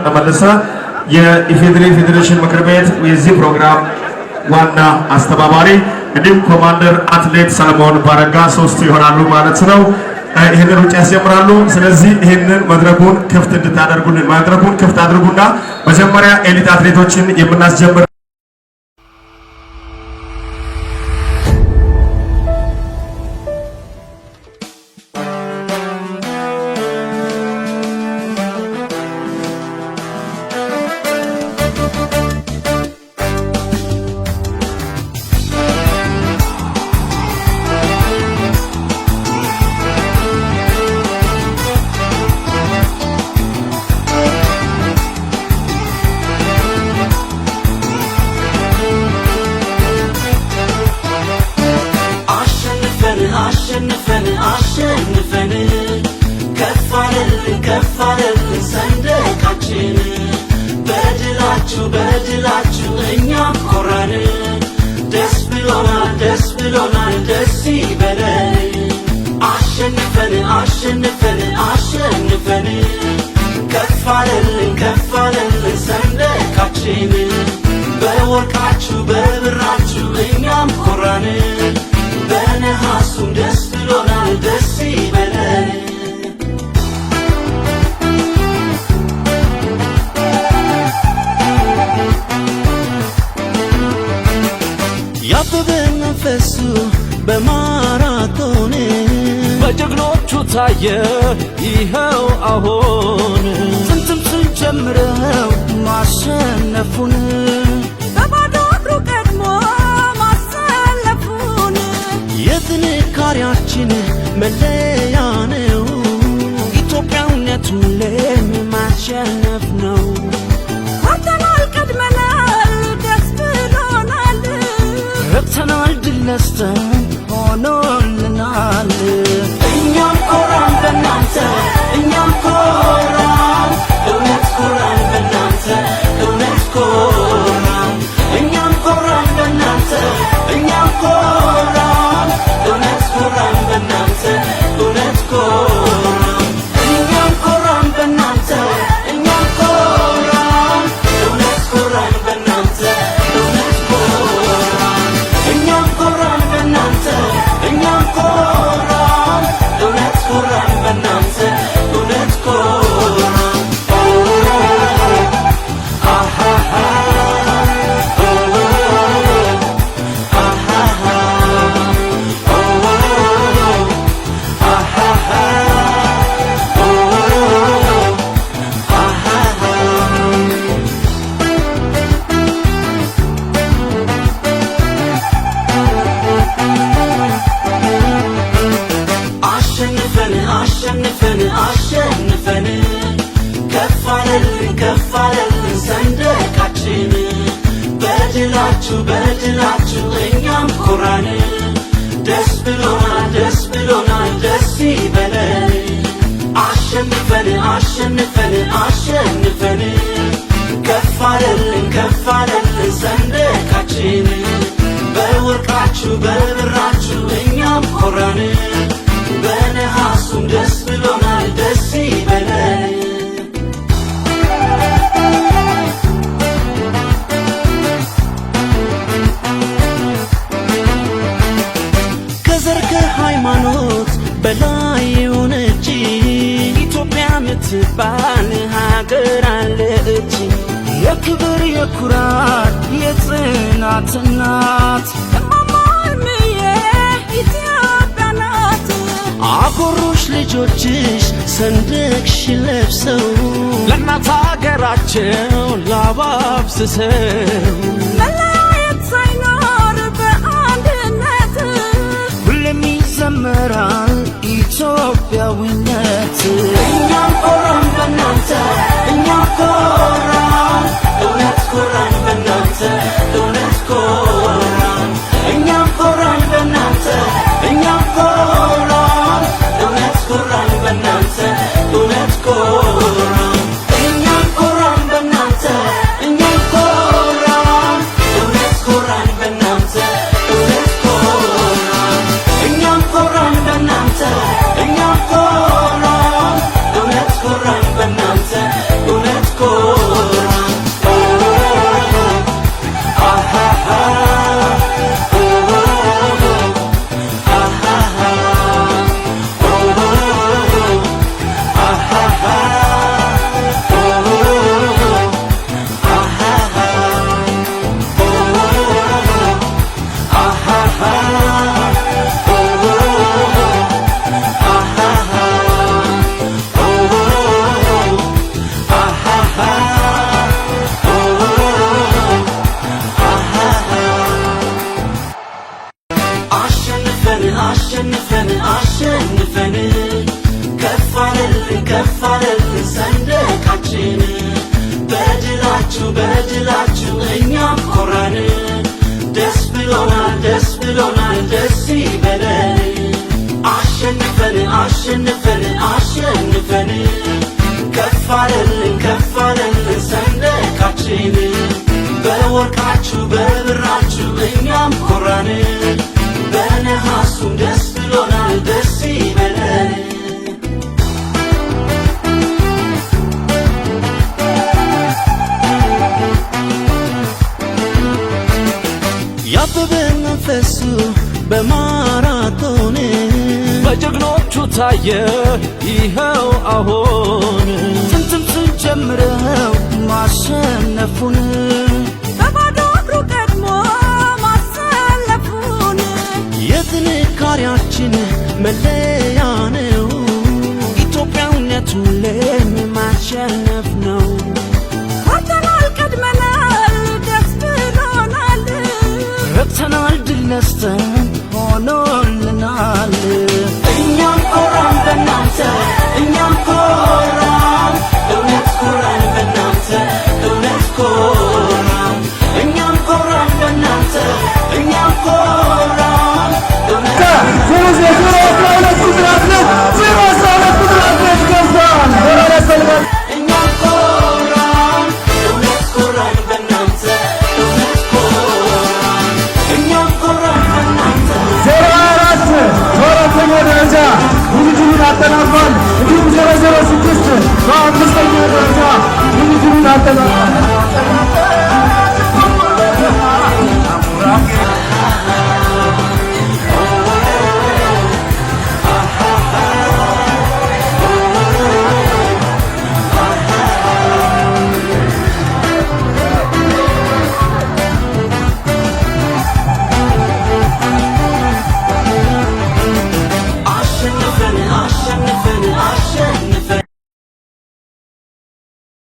ተመለሰ የኢፌዴሪ ፌዴሬሽን ምክር ቤት የዚህ ፕሮግራም ዋና አስተባባሪ እንዲሁም ኮማንደር አትሌት ሰለሞን ባረጋ ሶስቱ ይሆናሉ ማለት ነው። ይሄንን ሩጫ ያስጀምራሉ። ስለዚህ ይሄንን መድረኩን ክፍት እንድታደርጉልን መድረኩን ክፍት አድርጉና መጀመሪያ ኤሊት አትሌቶችን የምናስጀምር በድላችሁ እኛም ኮራን ደስ ብሎናል ደስ ይበለን አሸንፈን ከፍ አለልን ሰንደቃችን በወርቃችሁ በብራችሁ እኛም ኮራን በነሐሱም ደስ ብሎናል ደስ ይበለን ያበበ መንፈሱ በማራቶን በጀግኖቹ ታየ ይኸው አሁን ስንትም ስንጀምረው ማሸነፉን በባዶ እግሩ ቀድሞ ማሰለፉን የጥንካሬያችን መለያ ነው ኢትዮጵያዊነት ሁሌም ማሸነፍ ነው ረብተናል ድል ነስተን ሆኖልናል እኛም ኮራን በእናንተ እኛም ኮራን እውነት ኮራን በእናንተ እውነት ኮራን እኛም ኮራን በእናንተ እኛም ኮራን እውነት ኮራን በእናንተ እውነት ኮራን እኛም ኮራን በእናንተ እኛም ኮራን እውነት ኮራን በእናንተ እውነት ኮራን እኛም ኮራን በእናንተ እኛም ኮራን እውነት ኮራን በእናንተ እውነት ኮራን አሃሃ አሸንፈን ከፍ አለልን ሰንደቃችን በድላችሁ እኛም ኮራን ደስ ብሎናል ደስ ይበለን አሸንፈን ከፍ አለልን ሰንደቃችን በወርቃችሁ በብራችሁ እኛም ኮራን በነሐሱም ደስ ብሎናል ደስ ይበለን ከዘር ከሃይማኖት በላይ የሆነች ኢትዮጵያ ምትባል ሀገር አለች የክብር የኩራት የጽናት እናት አኮሩሽ ልጆችሽ ሰንደቅሽን ለብሰው ለእናት ሀገራቸው ላባብስሰው መለያየት ሳይኖር በአንድነት ኢትዮጵያዊነት እኛም ኮራን በእናንተ እኛም ኮራን እውነት ኮራን በእናንተ እውነት ኮራን እኛም ኮራን በእናንተ እኛም ኮራን እውነት ኮራን በእናንተ እውነት ኮራን እኛም ኮራን በእናንተ እኛም ኮራን እውነት ኮራን በእናንተ እውነት ኮራን እኛም ኮራን በእናንተ እኛም ኮራን እውነት ኮራን በእናንተ እውነት ኮራን አሃሃ አሸንፈን አሸንፈን ከፍ አለልን ከፍ አለልን ሰንደቃችን በድላችሁ በድላችሁ እኛም ኮራን ደስ ብሎናል ደስ ብሎናል ደስ ይበለን አሸንፈን አሸንፈን አሸንፈን ከፍ አለልን ሰንደቃችን በወርቃችሁ በብራችሁ እኛም ኮራን በነሐሱም ደስ ብሎናል ደስ ይበለን ያበበ መንፈሱ በማራቶን በጀግኖቹ ታየ ይኸው አሁን ጥንትም ስንጀምረው ማሸነፉን በባዶ እግሩ ቀድሞ ማሰለፉን የጥንካሬያችን መለያ ነው ኢትዮጵያዊነት ሁሌም ማሸነፍ ነው ኮርተናል ቀድመናል ደስ ብሎናል ረክተናል ድል ነስተን ሆኖልናል እኛም ኮራን በእናንተ እኛም ኮራን እውነት ኮራን በእናንተ እውነት ኮራን እኛም ኮራን በእናንተ እኛም ኮራን እውነት እኛም ኮራን እውነት ኮራን በእናንተ እውነት ኮራን እኛም ኮራን በእናንተ በአራተኛ ደረጃ ውድድሩን አጠናቋል። እንዲሁም 006 በአምስተኛ ደረጃ ውድድሩን አጠናቋል።